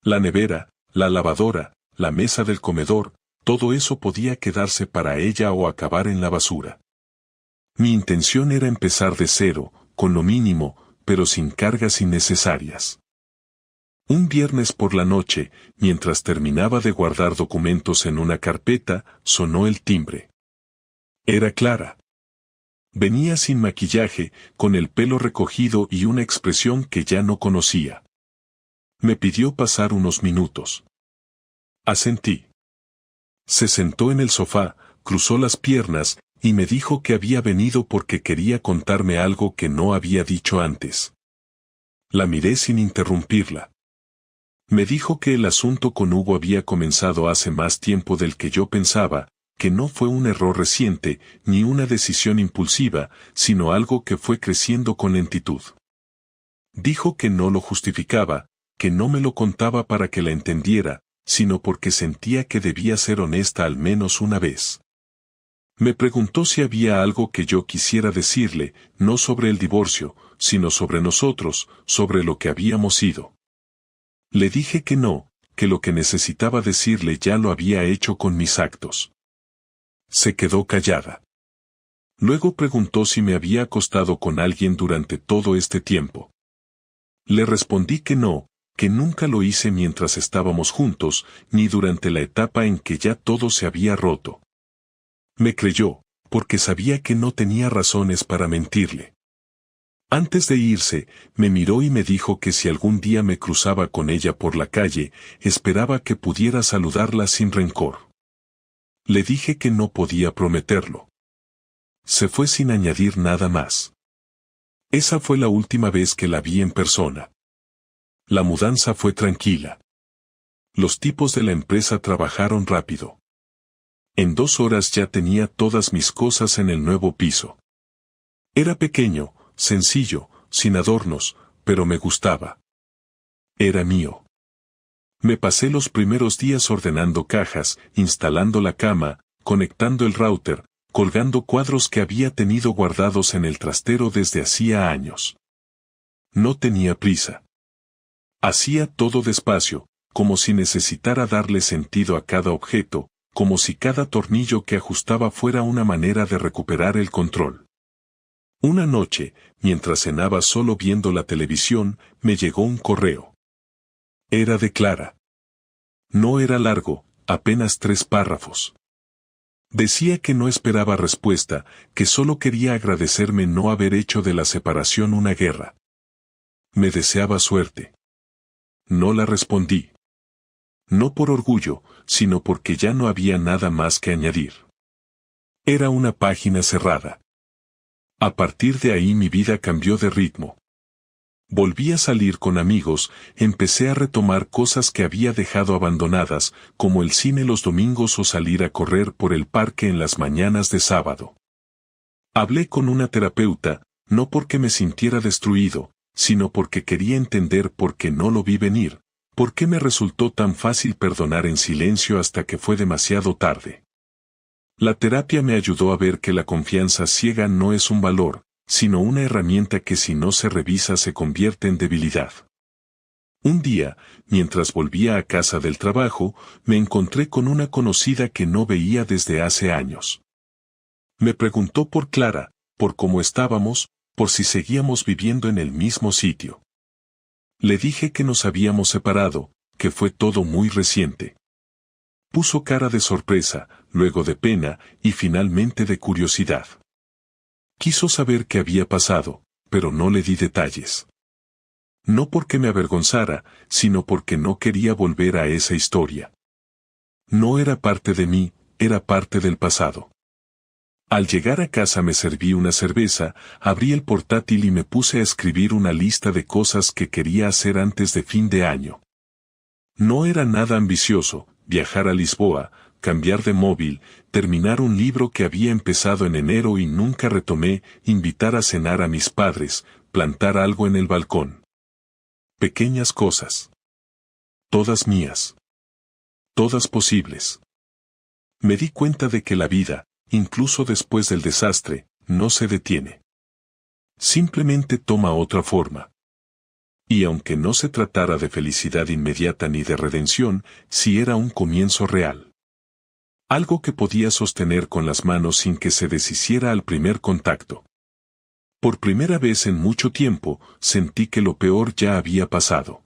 La nevera, la lavadora, la mesa del comedor, todo eso podía quedarse para ella o acabar en la basura. Mi intención era empezar de cero, con lo mínimo, pero sin cargas innecesarias. Un viernes por la noche, mientras terminaba de guardar documentos en una carpeta, sonó el timbre. Era Clara. Venía sin maquillaje, con el pelo recogido y una expresión que ya no conocía. Me pidió pasar unos minutos. Asentí. Se sentó en el sofá, cruzó las piernas, y me dijo que había venido porque quería contarme algo que no había dicho antes. La miré sin interrumpirla. Me dijo que el asunto con Hugo había comenzado hace más tiempo del que yo pensaba, que no fue un error reciente, ni una decisión impulsiva, sino algo que fue creciendo con lentitud. Dijo que no lo justificaba, que no me lo contaba para que la entendiera, sino porque sentía que debía ser honesta al menos una vez. Me preguntó si había algo que yo quisiera decirle, no sobre el divorcio, sino sobre nosotros, sobre lo que habíamos sido. Le dije que no, que lo que necesitaba decirle ya lo había hecho con mis actos. Se quedó callada. Luego preguntó si me había acostado con alguien durante todo este tiempo. Le respondí que no, que nunca lo hice mientras estábamos juntos, ni durante la etapa en que ya todo se había roto. Me creyó, porque sabía que no tenía razones para mentirle. Antes de irse, me miró y me dijo que si algún día me cruzaba con ella por la calle, esperaba que pudiera saludarla sin rencor. Le dije que no podía prometerlo. Se fue sin añadir nada más. Esa fue la última vez que la vi en persona. La mudanza fue tranquila. Los tipos de la empresa trabajaron rápido. En 2 horas ya tenía todas mis cosas en el nuevo piso. Era pequeño, sencillo, sin adornos, pero me gustaba. Era mío. Me pasé los primeros días ordenando cajas, instalando la cama, conectando el router, colgando cuadros que había tenido guardados en el trastero desde hacía años. No tenía prisa. Hacía todo despacio, como si necesitara darle sentido a cada objeto, como si cada tornillo que ajustaba fuera una manera de recuperar el control. Una noche, mientras cenaba solo viendo la televisión, me llegó un correo. Era de Clara. No era largo, apenas 3 párrafos. Decía que no esperaba respuesta, que solo quería agradecerme no haber hecho de la separación una guerra. Me deseaba suerte. No la respondí. No por orgullo, sino porque ya no había nada más que añadir. Era una página cerrada. A partir de ahí mi vida cambió de ritmo. Volví a salir con amigos, empecé a retomar cosas que había dejado abandonadas, como el cine los domingos o salir a correr por el parque en las mañanas de sábado. Hablé con una terapeuta, no porque me sintiera destruido, sino porque quería entender por qué no lo vi venir, por qué me resultó tan fácil perdonar en silencio hasta que fue demasiado tarde. La terapia me ayudó a ver que la confianza ciega no es un valor, sino una herramienta que si no se revisa se convierte en debilidad. Un día, mientras volvía a casa del trabajo, me encontré con una conocida que no veía desde hace años. Me preguntó por Clara, por cómo estábamos, por si seguíamos viviendo en el mismo sitio. Le dije que nos habíamos separado, que fue todo muy reciente. Puso cara de sorpresa, luego de pena y finalmente de curiosidad. Quiso saber qué había pasado, pero no le di detalles. No porque me avergonzara, sino porque no quería volver a esa historia. No era parte de mí, era parte del pasado. Al llegar a casa me serví una cerveza, abrí el portátil y me puse a escribir una lista de cosas que quería hacer antes de fin de año. No era nada ambicioso, viajar a Lisboa, cambiar de móvil, terminar un libro que había empezado en enero y nunca retomé, invitar a cenar a mis padres, plantar algo en el balcón. Pequeñas cosas. Todas mías. Todas posibles. Me di cuenta de que la vida, incluso después del desastre, no se detiene. Simplemente toma otra forma. Y aunque no se tratara de felicidad inmediata ni de redención, sí era un comienzo real. Algo que podía sostener con las manos sin que se deshiciera al primer contacto. Por primera vez en mucho tiempo, sentí que lo peor ya había pasado.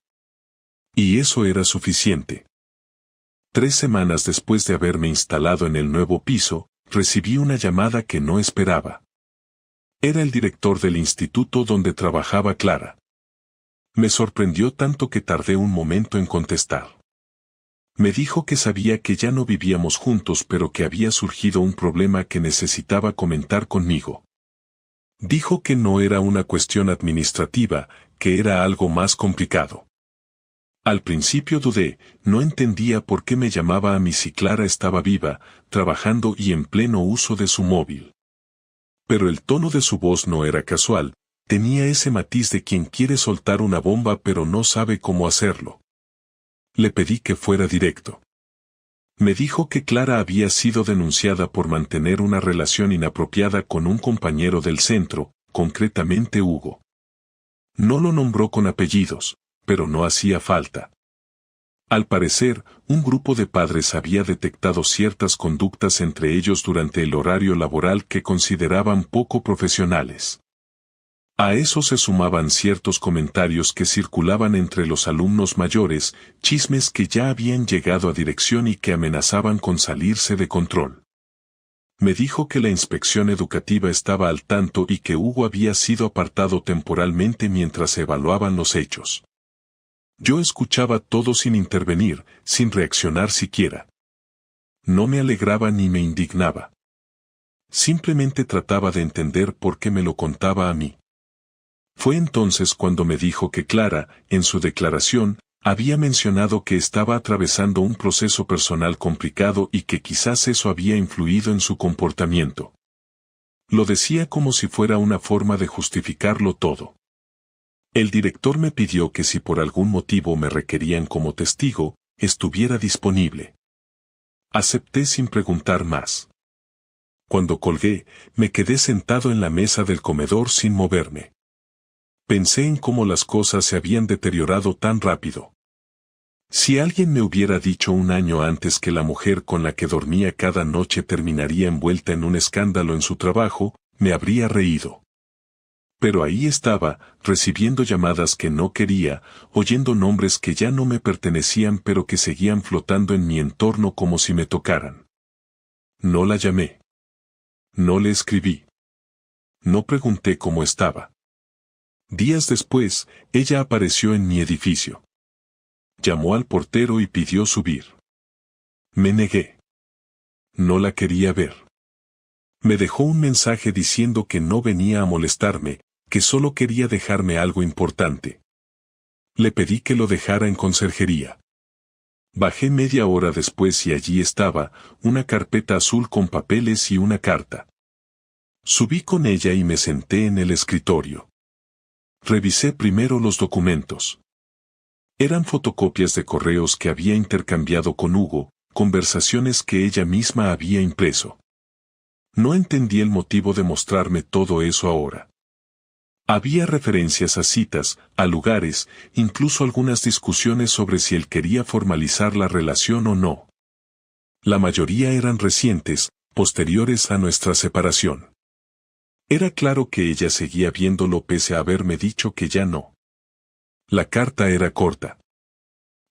Y eso era suficiente. 3 semanas después de haberme instalado en el nuevo piso, recibí una llamada que no esperaba. Era el director del instituto donde trabajaba Clara. Me sorprendió tanto que tardé un momento en contestar. Me dijo que sabía que ya no vivíamos juntos pero que había surgido un problema que necesitaba comentar conmigo. Dijo que no era una cuestión administrativa, que era algo más complicado. Al principio dudé, no entendía por qué me llamaba a mí si Clara estaba viva, trabajando y en pleno uso de su móvil. Pero el tono de su voz no era casual, tenía ese matiz de quien quiere soltar una bomba pero no sabe cómo hacerlo. Le pedí que fuera directo. Me dijo que Clara había sido denunciada por mantener una relación inapropiada con un compañero del centro, concretamente Hugo. No lo nombró con apellidos, pero no hacía falta. Al parecer, un grupo de padres había detectado ciertas conductas entre ellos durante el horario laboral que consideraban poco profesionales. A eso se sumaban ciertos comentarios que circulaban entre los alumnos mayores, chismes que ya habían llegado a dirección y que amenazaban con salirse de control. Me dijo que la inspección educativa estaba al tanto y que Hugo había sido apartado temporalmente mientras se evaluaban los hechos. Yo escuchaba todo sin intervenir, sin reaccionar siquiera. No me alegraba ni me indignaba. Simplemente trataba de entender por qué me lo contaba a mí. Fue entonces cuando me dijo que Clara, en su declaración, había mencionado que estaba atravesando un proceso personal complicado y que quizás eso había influido en su comportamiento. Lo decía como si fuera una forma de justificarlo todo. El director me pidió que si por algún motivo me requerían como testigo, estuviera disponible. Acepté sin preguntar más. Cuando colgué, me quedé sentado en la mesa del comedor sin moverme. Pensé en cómo las cosas se habían deteriorado tan rápido. Si alguien me hubiera dicho un año antes que la mujer con la que dormía cada noche terminaría envuelta en un escándalo en su trabajo, me habría reído. Pero ahí estaba, recibiendo llamadas que no quería, oyendo nombres que ya no me pertenecían pero que seguían flotando en mi entorno como si me tocaran. No la llamé. No le escribí. No pregunté cómo estaba. Días después, ella apareció en mi edificio. Llamó al portero y pidió subir. Me negué. No la quería ver. Me dejó un mensaje diciendo que no venía a molestarme, que solo quería dejarme algo importante. Le pedí que lo dejara en conserjería. Bajé media hora después y allí estaba, una carpeta azul con papeles y una carta. Subí con ella y me senté en el escritorio. Revisé primero los documentos. Eran fotocopias de correos que había intercambiado con Hugo, conversaciones que ella misma había impreso. No entendí el motivo de mostrarme todo eso ahora. Había referencias a citas, a lugares, incluso algunas discusiones sobre si él quería formalizar la relación o no. La mayoría eran recientes, posteriores a nuestra separación. Era claro que ella seguía viéndolo pese a haberme dicho que ya no. La carta era corta.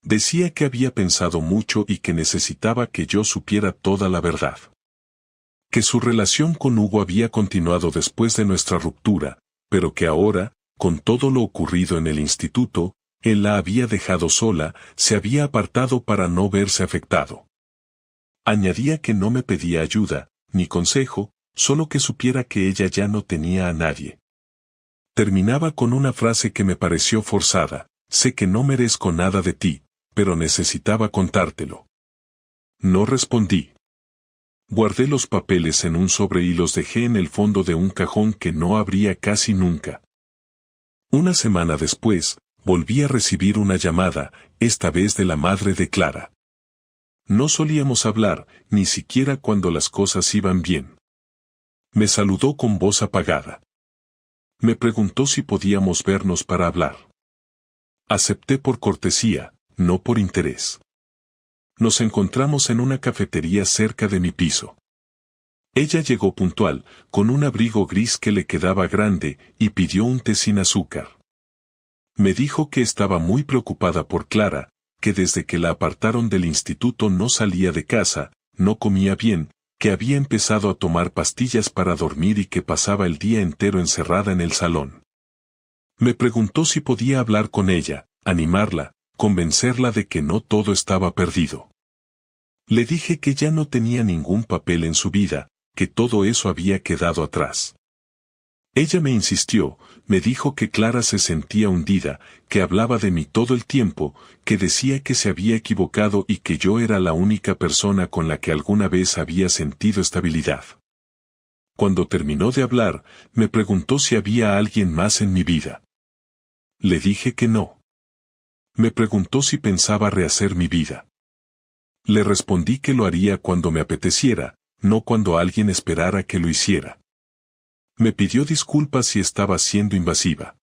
Decía que había pensado mucho y que necesitaba que yo supiera toda la verdad. Que su relación con Hugo había continuado después de nuestra ruptura, pero que ahora, con todo lo ocurrido en el instituto, él la había dejado sola, se había apartado para no verse afectado. Añadía que no me pedía ayuda, ni consejo, solo que supiera que ella ya no tenía a nadie. Terminaba con una frase que me pareció forzada: sé que no merezco nada de ti, pero necesitaba contártelo. No respondí. Guardé los papeles en un sobre y los dejé en el fondo de un cajón que no abría casi nunca. Una semana después, volví a recibir una llamada, esta vez de la madre de Clara. No solíamos hablar, ni siquiera cuando las cosas iban bien. Me saludó con voz apagada. Me preguntó si podíamos vernos para hablar. Acepté por cortesía, no por interés. Nos encontramos en una cafetería cerca de mi piso. Ella llegó puntual, con un abrigo gris que le quedaba grande, y pidió un té sin azúcar. Me dijo que estaba muy preocupada por Clara, que desde que la apartaron del instituto no salía de casa, no comía bien, que había empezado a tomar pastillas para dormir y que pasaba el día entero encerrada en el salón. Me preguntó si podía hablar con ella, animarla, convencerla de que no todo estaba perdido. Le dije que ya no tenía ningún papel en su vida, que todo eso había quedado atrás. Ella me insistió, me dijo que Clara se sentía hundida, que hablaba de mí todo el tiempo, que decía que se había equivocado y que yo era la única persona con la que alguna vez había sentido estabilidad. Cuando terminó de hablar, me preguntó si había alguien más en mi vida. Le dije que no. Me preguntó si pensaba rehacer mi vida. Le respondí que lo haría cuando me apeteciera, no cuando alguien esperara que lo hiciera. Me pidió disculpas si estaba siendo invasiva.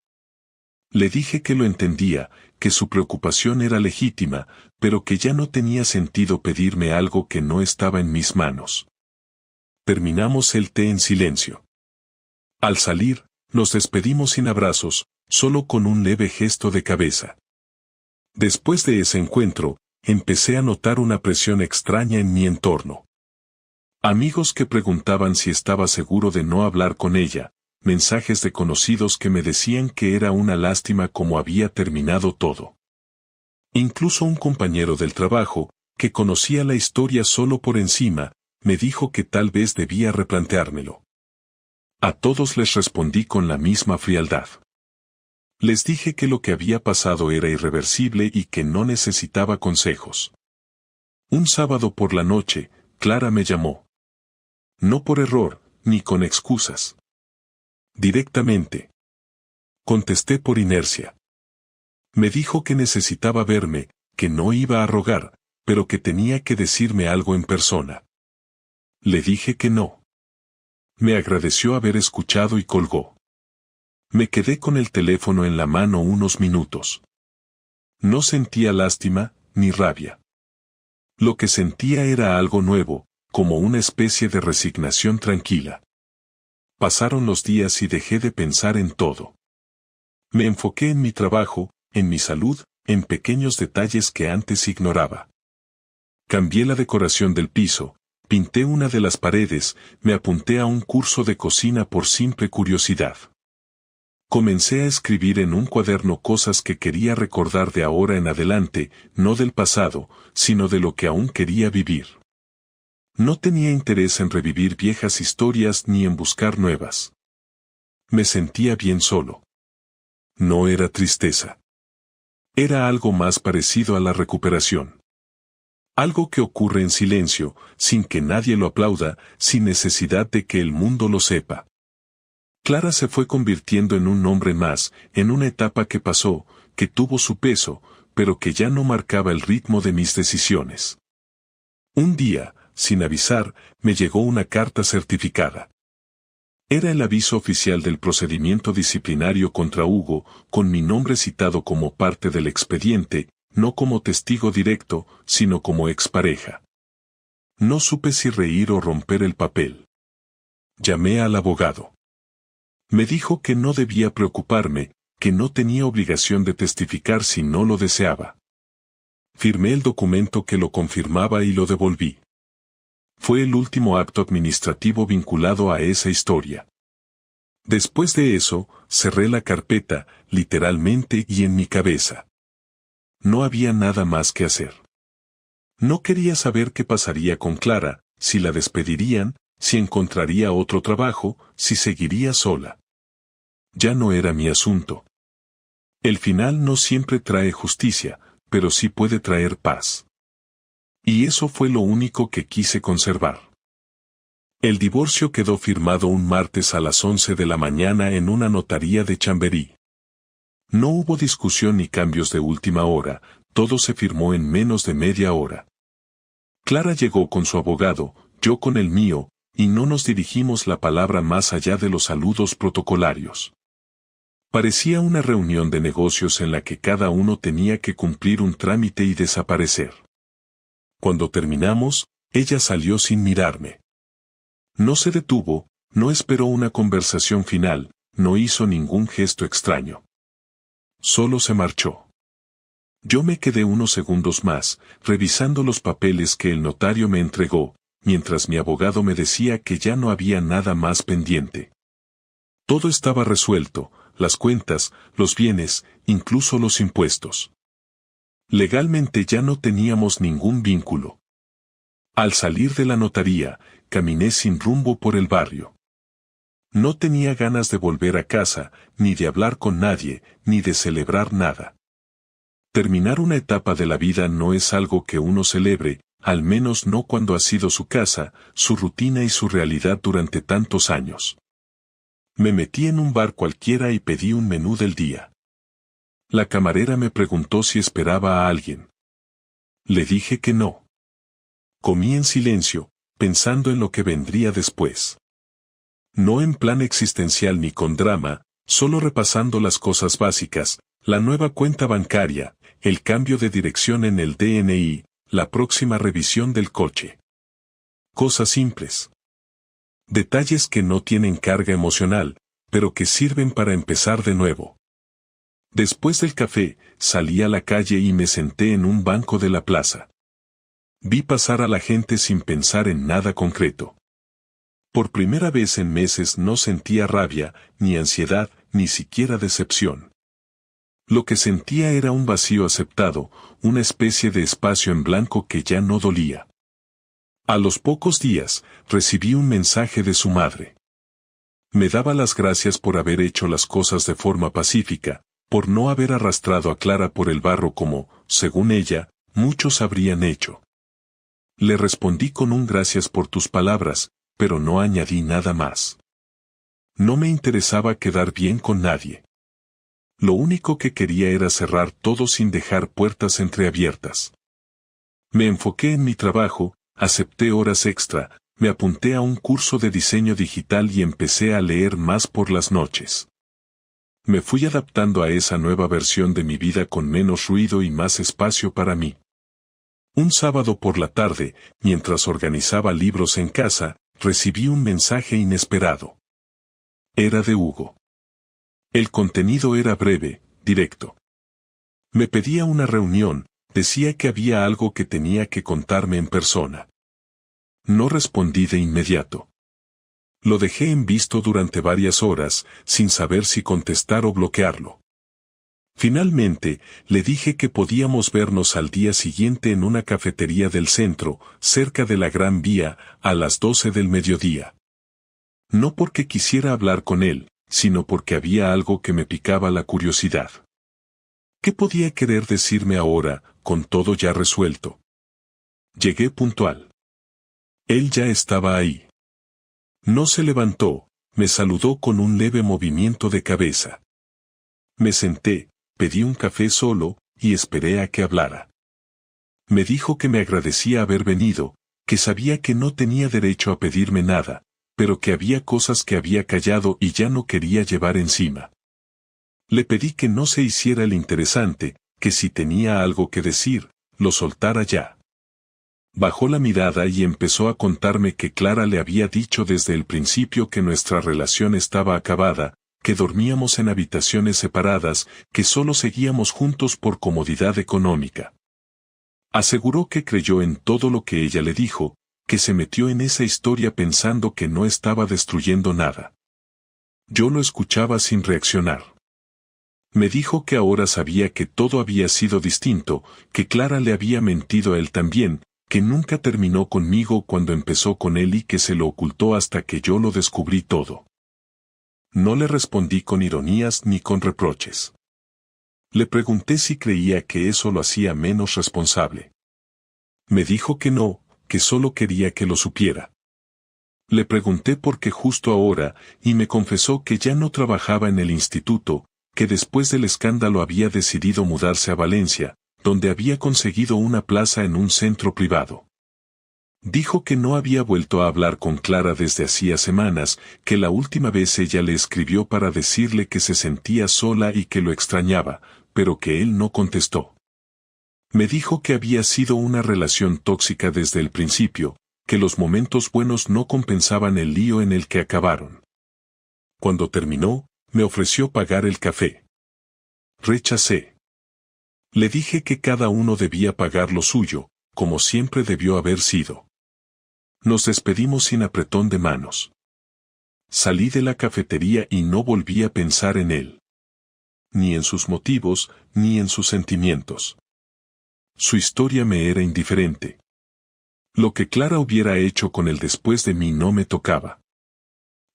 Le dije que lo entendía, que su preocupación era legítima, pero que ya no tenía sentido pedirme algo que no estaba en mis manos. Terminamos el té en silencio. Al salir, Nos despedimos sin abrazos, solo con un leve gesto de cabeza. Después de ese encuentro, empecé a notar una presión extraña en mi entorno. Amigos que preguntaban si estaba seguro de no hablar con ella, mensajes de conocidos que me decían que era una lástima cómo había terminado todo. Incluso un compañero del trabajo, que conocía la historia solo por encima, me dijo que tal vez debía replanteármelo. A todos les respondí con la misma frialdad. Les dije que lo que había pasado era irreversible y que no necesitaba consejos. Un sábado por la noche, Clara me llamó. No por error, ni con excusas. Directamente. Contesté por inercia. Me dijo que necesitaba verme, que no iba a rogar, pero que tenía que decirme algo en persona. Le dije que no. Me agradeció haber escuchado y colgó. Me quedé con el teléfono en la mano unos minutos. No sentía lástima, ni rabia. Lo que sentía era algo nuevo, como una especie de resignación tranquila. Pasaron los días y dejé de pensar en todo. Me enfoqué en mi trabajo, en mi salud, en pequeños detalles que antes ignoraba. Cambié la decoración del piso, pinté una de las paredes, me apunté a un curso de cocina por simple curiosidad. Comencé a escribir en un cuaderno cosas que quería recordar de ahora en adelante, no del pasado, sino de lo que aún quería vivir. No tenía interés en revivir viejas historias ni en buscar nuevas. Me sentía bien solo. No era tristeza. Era algo más parecido a la recuperación. Algo que ocurre en silencio, sin que nadie lo aplauda, sin necesidad de que el mundo lo sepa. Clara se fue convirtiendo en un nombre más, en una etapa que pasó, que tuvo su peso, pero que ya no marcaba el ritmo de mis decisiones. Un día, sin avisar, me llegó una carta certificada. Era el aviso oficial del procedimiento disciplinario contra Hugo, con mi nombre citado como parte del expediente, no como testigo directo, sino como expareja. No supe si reír o romper el papel. Llamé al abogado. Me dijo que no debía preocuparme, que no tenía obligación de testificar si no lo deseaba. Firmé el documento que lo confirmaba y lo devolví. Fue el último acto administrativo vinculado a esa historia. Después de eso, cerré la carpeta, literalmente y en mi cabeza. No había nada más que hacer. No quería saber qué pasaría con Clara, si la despedirían, si encontraría otro trabajo, si seguiría sola. Ya no era mi asunto. El final no siempre trae justicia, pero sí puede traer paz. Y eso fue lo único que quise conservar. El divorcio quedó firmado un martes a las 11 de la mañana en una notaría de Chamberí. No hubo discusión ni cambios de última hora, todo se firmó en menos de media hora. Clara llegó con su abogado, yo con el mío, y no nos dirigimos la palabra más allá de los saludos protocolarios. Parecía una reunión de negocios en la que cada uno tenía que cumplir un trámite y desaparecer. Cuando terminamos, ella salió sin mirarme. No se detuvo, no esperó una conversación final, no hizo ningún gesto extraño. Solo se marchó. Yo me quedé unos segundos más, revisando los papeles que el notario me entregó, mientras mi abogado me decía que ya no había nada más pendiente. Todo estaba resuelto, las cuentas, los bienes, incluso los impuestos. Legalmente ya no teníamos ningún vínculo. Al salir de la notaría, caminé sin rumbo por el barrio. No tenía ganas de volver a casa, ni de hablar con nadie, ni de celebrar nada. Terminar una etapa de la vida no es algo que uno celebre, al menos no cuando ha sido su casa, su rutina y su realidad durante tantos años. Me metí en un bar cualquiera y pedí un menú del día. La camarera me preguntó si esperaba a alguien. Le dije que no. Comí en silencio, pensando en lo que vendría después. No en plan existencial ni con drama, solo repasando las cosas básicas, la nueva cuenta bancaria, el cambio de dirección en el DNI, la próxima revisión del coche. Cosas simples. Detalles que no tienen carga emocional, pero que sirven para empezar de nuevo. Después del café, salí a la calle y me senté en un banco de la plaza. Vi pasar a la gente sin pensar en nada concreto. Por primera vez en meses no sentía rabia, ni ansiedad, ni siquiera decepción. Lo que sentía era un vacío aceptado, una especie de espacio en blanco que ya no dolía. A los pocos días, recibí un mensaje de su madre. Me daba las gracias por haber hecho las cosas de forma pacífica, por no haber arrastrado a Clara por el barro como, según ella, muchos habrían hecho. Le respondí con un gracias por tus palabras, pero no añadí nada más. No me interesaba quedar bien con nadie. Lo único que quería era cerrar todo sin dejar puertas entreabiertas. Me enfoqué en mi trabajo, acepté horas extra, me apunté a un curso de diseño digital y empecé a leer más por las noches. Me fui adaptando a esa nueva versión de mi vida con menos ruido y más espacio para mí. Un sábado por la tarde, mientras organizaba libros en casa, recibí un mensaje inesperado. Era de Hugo. El contenido era breve, directo. Me pedía una reunión, decía que había algo que tenía que contarme en persona. No respondí de inmediato. Lo dejé en visto durante varias horas, sin saber si contestar o bloquearlo. Finalmente, le dije que podíamos vernos al día siguiente en una cafetería del centro, cerca de la Gran Vía, a las 12 del mediodía. No porque quisiera hablar con él, sino porque había algo que me picaba la curiosidad. ¿Qué podía querer decirme ahora, con todo ya resuelto? Llegué puntual. Él ya estaba ahí. No se levantó, me saludó con un leve movimiento de cabeza. Me senté, pedí un café solo, y esperé a que hablara. Me dijo que me agradecía haber venido, que sabía que no tenía derecho a pedirme nada, pero que había cosas que había callado y ya no quería llevar encima. Le pedí que no se hiciera el interesante, que si tenía algo que decir, lo soltara ya. Bajó la mirada y empezó a contarme que Clara le había dicho desde el principio que nuestra relación estaba acabada, que dormíamos en habitaciones separadas, que solo seguíamos juntos por comodidad económica. Aseguró que creyó en todo lo que ella le dijo, que se metió en esa historia pensando que no estaba destruyendo nada. Yo lo escuchaba sin reaccionar. Me dijo que ahora sabía que todo había sido distinto, que Clara le había mentido a él también, que nunca terminó conmigo cuando empezó con él y que se lo ocultó hasta que yo lo descubrí todo. No le respondí con ironías ni con reproches. Le pregunté si creía que eso lo hacía menos responsable. Me dijo que no, que solo quería que lo supiera. Le pregunté por qué justo ahora, y me confesó que ya no trabajaba en el instituto, que después del escándalo había decidido mudarse a Valencia, donde había conseguido una plaza en un centro privado. Dijo que no había vuelto a hablar con Clara desde hacía semanas, que la última vez ella le escribió para decirle que se sentía sola y que lo extrañaba, pero que él no contestó. Me dijo que había sido una relación tóxica desde el principio, que los momentos buenos no compensaban el lío en el que acabaron. Cuando terminó, me ofreció pagar el café. Rechacé. Le dije que cada uno debía pagar lo suyo, como siempre debió haber sido. Nos despedimos sin apretón de manos. Salí de la cafetería y no volví a pensar en él. Ni en sus motivos, ni en sus sentimientos. Su historia me era indiferente. Lo que Clara hubiera hecho con él después de mí no me tocaba.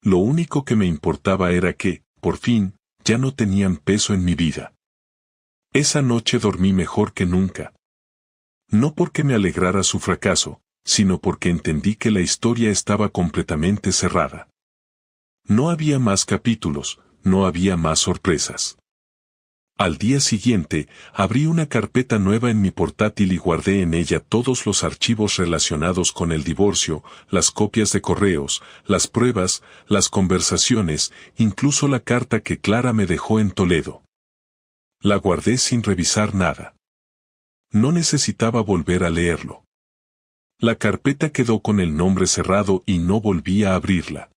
Lo único que me importaba era que, por fin, ya no tenían peso en mi vida. Esa noche dormí mejor que nunca. No porque me alegrara su fracaso, sino porque entendí que la historia estaba completamente cerrada. No había más capítulos, no había más sorpresas. Al día siguiente, abrí una carpeta nueva en mi portátil y guardé en ella todos los archivos relacionados con el divorcio, las copias de correos, las pruebas, las conversaciones, incluso la carta que Clara me dejó en Toledo. La guardé sin revisar nada. No necesitaba volver a leerlo. La carpeta quedó con el nombre cerrado y no volví a abrirla.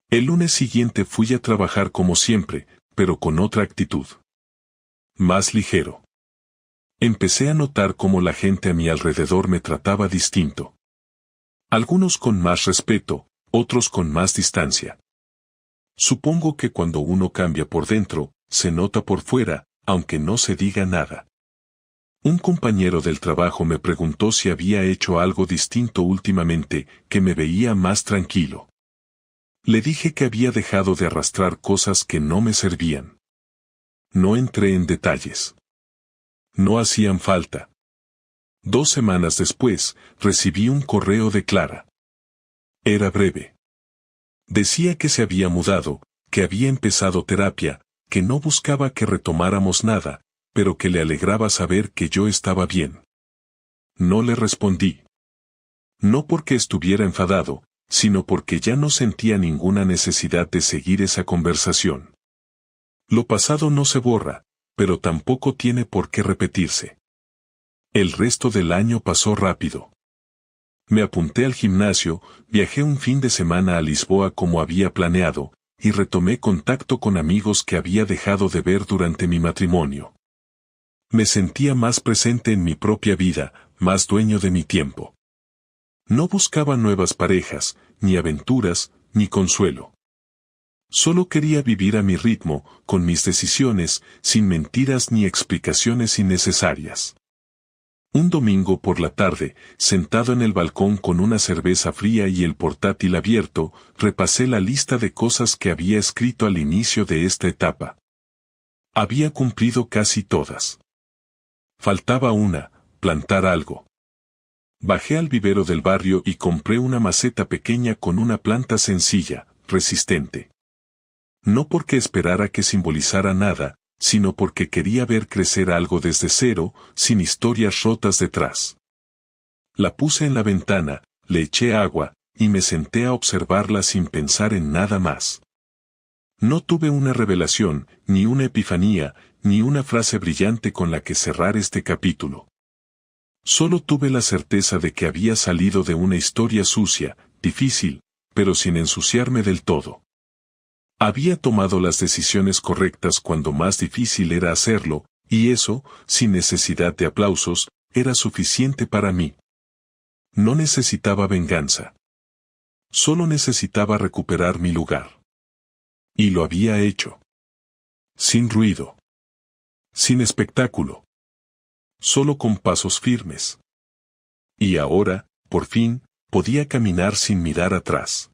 El lunes siguiente fui a trabajar como siempre, pero con otra actitud. Más ligero. Empecé a notar cómo la gente a mi alrededor me trataba distinto. Algunos con más respeto, otros con más distancia. Supongo que cuando uno cambia por dentro, se nota por fuera, aunque no se diga nada. Un compañero del trabajo me preguntó si había hecho algo distinto últimamente, que me veía más tranquilo. Le dije que había dejado de arrastrar cosas que no me servían. No entré en detalles. No hacían falta. 2 semanas después, recibí un correo de Clara. Era breve. Decía que se había mudado, que había empezado terapia, que no buscaba que retomáramos nada, pero que le alegraba saber que yo estaba bien. No le respondí. No porque estuviera enfadado, sino porque ya no sentía ninguna necesidad de seguir esa conversación. Lo pasado no se borra, pero tampoco tiene por qué repetirse. El resto del año pasó rápido. Me apunté al gimnasio, viajé un fin de semana a Lisboa como había planeado, y retomé contacto con amigos que había dejado de ver durante mi matrimonio. Me sentía más presente en mi propia vida, más dueño de mi tiempo. No buscaba nuevas parejas, ni aventuras, ni consuelo. Solo quería vivir a mi ritmo, con mis decisiones, sin mentiras ni explicaciones innecesarias. Un domingo por la tarde, sentado en el balcón con una cerveza fría y el portátil abierto, repasé la lista de cosas que había escrito al inicio de esta etapa. Había cumplido casi todas. Faltaba una, plantar algo. Bajé al vivero del barrio y compré una maceta pequeña con una planta sencilla, resistente. No porque esperara que simbolizara nada, sino porque quería ver crecer algo desde cero, sin historias rotas detrás. La puse en la ventana, le eché agua, y me senté a observarla sin pensar en nada más. No tuve una revelación, ni una epifanía, ni una frase brillante con la que cerrar este capítulo. Solo tuve la certeza de que había salido de una historia sucia, difícil, pero sin ensuciarme del todo. Había tomado las decisiones correctas cuando más difícil era hacerlo, y eso, sin necesidad de aplausos, era suficiente para mí. No necesitaba venganza. Solo necesitaba recuperar mi lugar. Y lo había hecho. Sin ruido. Sin espectáculo. Solo con pasos firmes. Y ahora, por fin, podía caminar sin mirar atrás.